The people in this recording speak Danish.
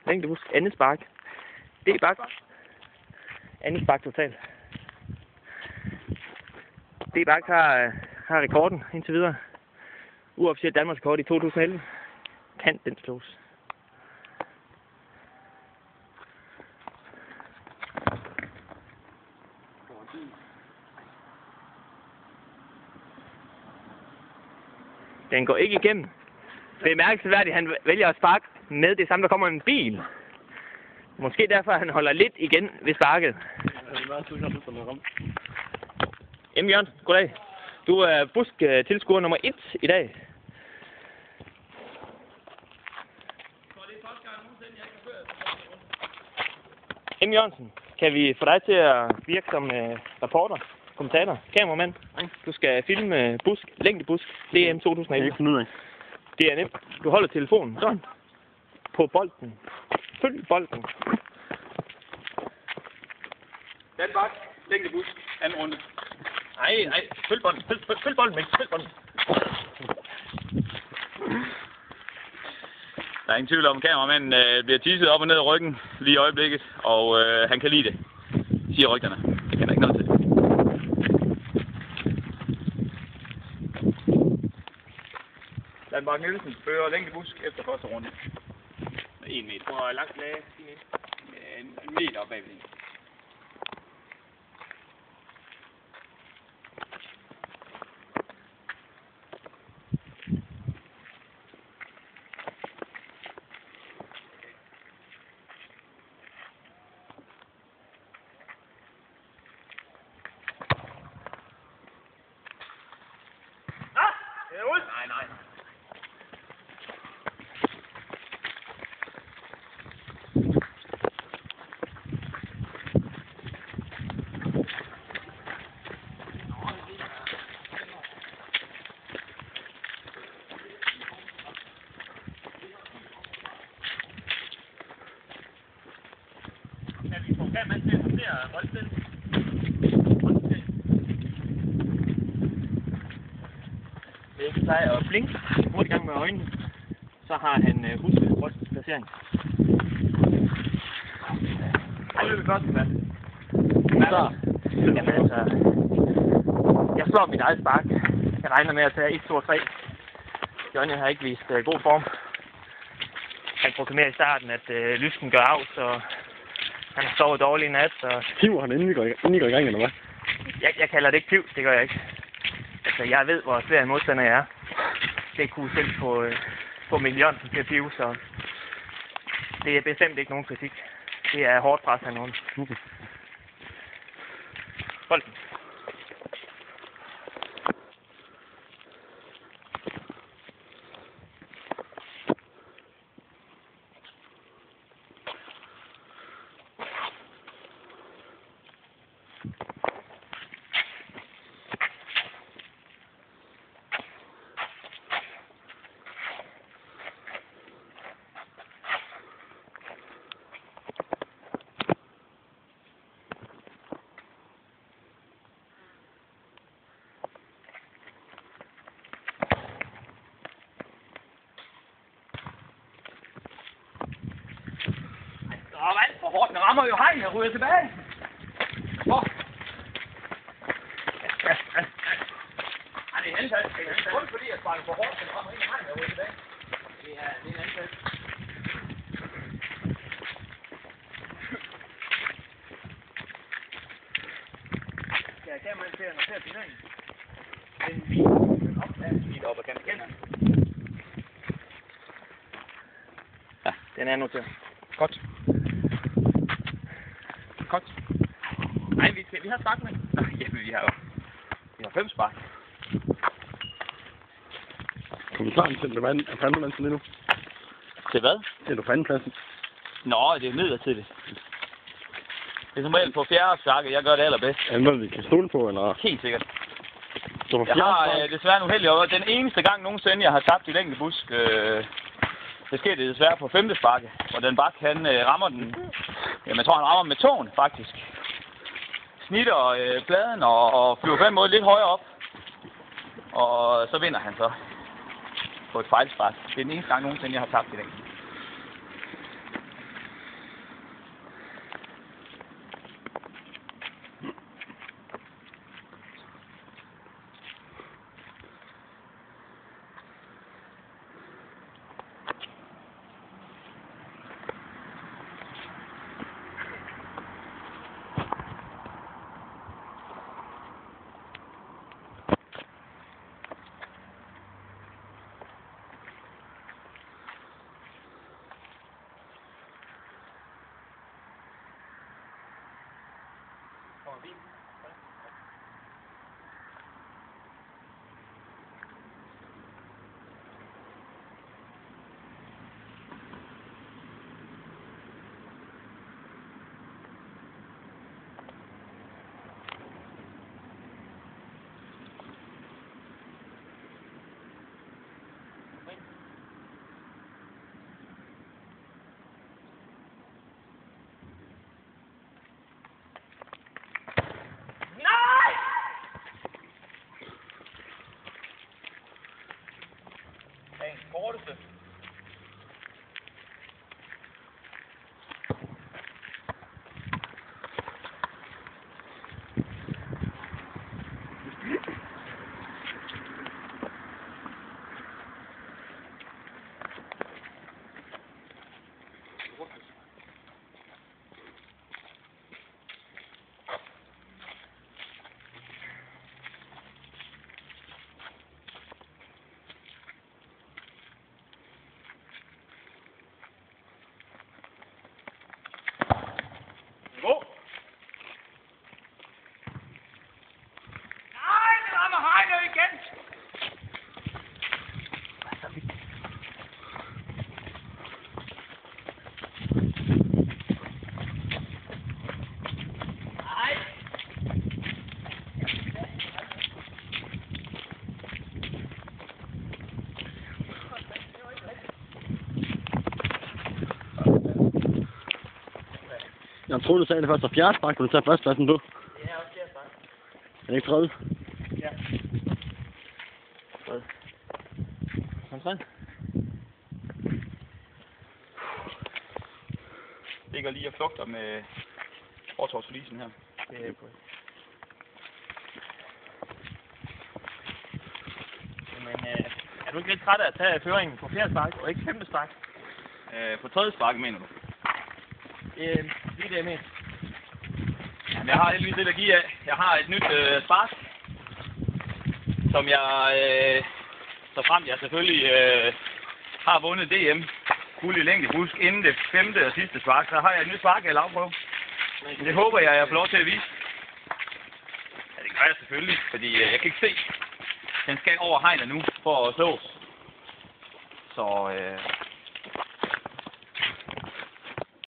Længde busk. Andet spark. Det er bak. Andet spark totalt. Det bak har rekorden indtil videre. Uofficielt Danmarks rekord i 2011. Kan den slås? Den går ikke igennem. Bemærkelsesværdigt, han vælger at sparke med det samme, der kommer en bil. Måske derfor, han holder lidt igen ved sparket. M. Jørgensen, goddag. Du er busk-tilskuer nummer 1 i dag. M. Jørgensen, kan vi få dig til at virke som reporter, kommentator, kameramand? Du skal filme busk, længdebusk, DM 2011. Det er nemt. Du holder telefonen sådan på bolden. Følg bolden. Danmark, længdebusk, anden runde. Nej, følg bolden. Følg bolden, Mikkel. Følg bolden. Der er ingen tvivl om, at kameramanden bliver tisset op og ned i ryggen lige i øjeblikket, og han kan lide det, siger rygterne. Det kan der ikke noget til. Landmark Nielsen fører længdebusk efter første runde. 1 meter. Hvor langt lagde en meter op bagved. Nej. Kan vi få kameraen til at håndtere bolden? Det er ikke plejer at blinke hurtigt gang med øjnene. Så har han husket boldens placering. Han løber godt, hvad? Jamen altså, jeg slår mit eget spark. Jeg regner med at tage 1, 2 og 3. Johnny har ikke vist god form. Han proklamerer i starten, at lysken gør af, så han har sovet dårligt i nat. Så piver han inden I går i gang, eller hvad? Jeg kalder det ikke piv, det gør jeg ikke. Altså, jeg ved, hvor svær en modstander jeg er. Det kunne selv få Mikkel Jørgensen til at pive, så det er bestemt ikke nogen kritik. Det er hårdt pres af nogen. Okay. Bolden. Alt for hårdt, den rammer jo hegn, jeg ryger tilbage. Hvor? Det er antal. Det er kun fordi, jeg sparker for hårdt, den rammer ikke hegn, jeg ryger tilbage. Det er en antal. Ja, kameraen til at notere turneringen. Den viser Lige op ad kanten. Ja, den er noteret. Godt. Nej, vi har spark med. Nå, jamen, vi har 5 spark. Kommentaren til, hvad er fandepladsen lige nu? Til hvad? Til du fandepladsen? Nå, det er midlertidigt. Det er som regel på fjerde sparket, jeg gør det allerbedst. Er det noget, vi kan stole på, eller? Helt sikkert. Så på Jeg har desværre en uheldig over. Den eneste gang nogensinde, jeg har tabt i længdebusk, det skete desværre på 5. sparke, hvor den bak, han rammer den. Jamen, jeg tror, han rammer med tåen, faktisk. Snitter pladen og flyver på en måde lidt højere op. Og så vinder han så på et fejlspark. Det er den eneste gang nogensinde, jeg har tabt i dag. Dagens korteste. Gå! Nej, det rammer Heino igen! Nej! Jeg troede, du sagde det først var fjerde spark, kunne du tage førstepladsen på? Det er også fjerde spark. Er det ikke tredje? Ja. Hvad? Sådan. Ligger lige og flugter med fortovsflisen her. Det er på. Men er du ikke lidt træt af at tage føringen på fjerde spark og ikke femte spark? På tredje spark, mener du? Lige det med. Jamen, jeg har heldigvis lidt at give af. Jeg har et nyt spark, som jeg, så frem jeg selvfølgelig har vundet DM guld i længdebusk inden det femte og sidste spark, så har jeg et nyt spark, jeg lavprøve. Det håber jeg får lov til at vise. Ja, det gør jeg selvfølgelig, fordi jeg kan ikke se. Den skal over hegnet nu for at slås. Så